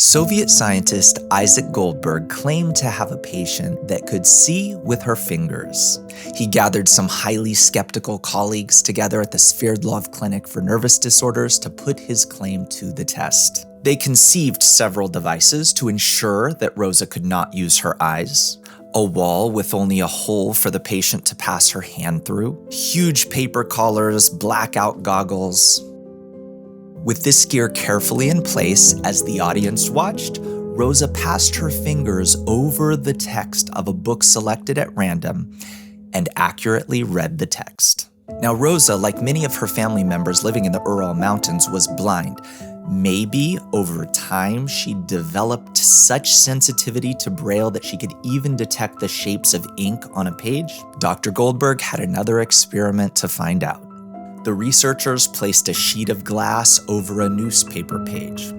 Soviet scientist Isaac Goldberg claimed to have a patient that could see with her fingers. He gathered some highly skeptical colleagues together at the Sverdlov Clinic for Nervous Disorders to put his claim to the test. They conceived several devices to ensure that Rosa could not use her eyes. A wall with only a hole for the patient to pass her hand through. Huge paper collars, blackout goggles. With this gear carefully in place as the audience watched, Rosa passed her fingers over the text of a book selected at random and accurately read the text. Now, Rosa, like many of her family members living in the Ural Mountains, was blind. Maybe over time she developed such sensitivity to Braille that she could even detect the shapes of ink on a page. Dr. Goldberg had another experiment to find out. The researchers placed a sheet of glass over a newspaper page.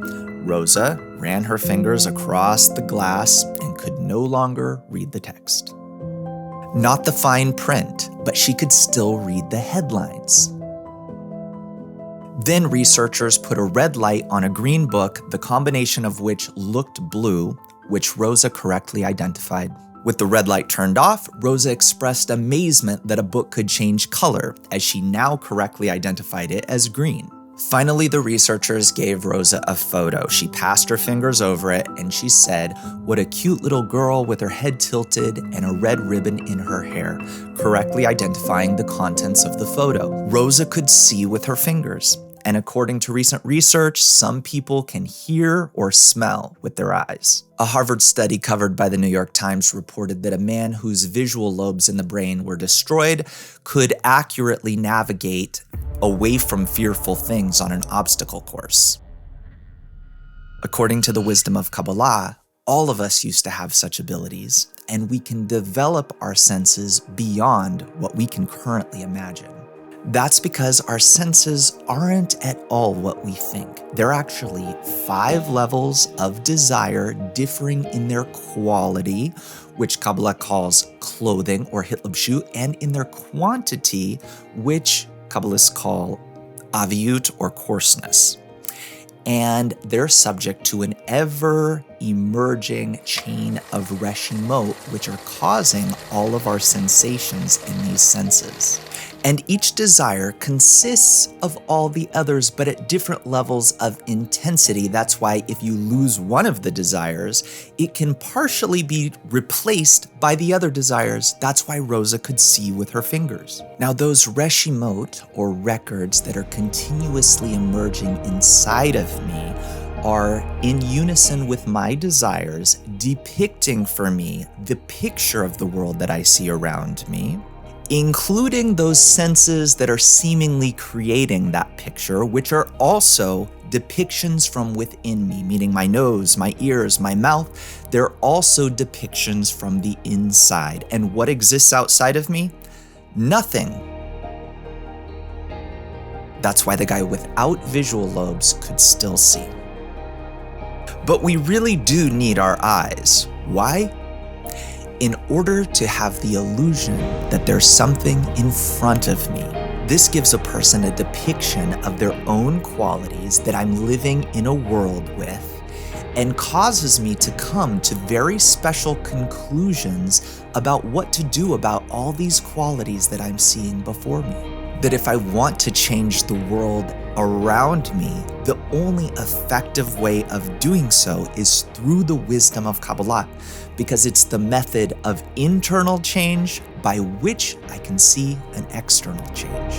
Rosa ran her fingers across the glass and could no longer read the text. Not the fine print, but she could still read the headlines. Then researchers put a red light on a green book, the combination of which looked blue, which Rosa correctly identified. With the red light turned off, Rosa expressed amazement that a book could change color, as she now correctly identified it as green. Finally, the researchers gave Rosa a photo. She passed her fingers over it, and she said, "What a cute little girl with her head tilted and a red ribbon in her hair," correctly identifying the contents of the photo. Rosa could see with her fingers. And according to recent research, some people can hear or smell with their eyes. A Harvard study covered by the New York Times reported that a man whose visual lobes in the brain were destroyed could accurately navigate away from fearful things on an obstacle course. According to the wisdom of Kabbalah, all of us used to have such abilities, and we can develop our senses beyond what we can currently imagine. That's because our senses aren't at all what we think. They're actually 5 levels of desire differing in their quality, which Kabbalah calls clothing or hitlabshut, and in their quantity, which Kabbalists call aviut or coarseness. And they're subject to an ever-emerging chain of reshimot, which are causing all of our sensations in these senses. And each desire consists of all the others, but at different levels of intensity. That's why if you lose one of the desires, it can partially be replaced by the other desires. That's why Rosa could see with her fingers. Now, those reshimot, or records that are continuously emerging inside of me, are in unison with my desires, depicting for me the picture of the world that I see around me, including those senses that are seemingly creating that picture, which are also depictions from within me, meaning my nose, my ears, my mouth. They're also depictions from the inside. And what exists outside of me? Nothing. That's why the guy without visual lobes could still see. But we really do need our eyes. Why? In order to have the illusion that there's something in front of me. This gives a person a depiction of their own qualities that I'm living in a world with, and causes me to come to very special conclusions about what to do about all these qualities that I'm seeing before me. That if I want to change the world around me, the only effective way of doing so is through the wisdom of Kabbalah, because it's the method of internal change by which I can see an external change.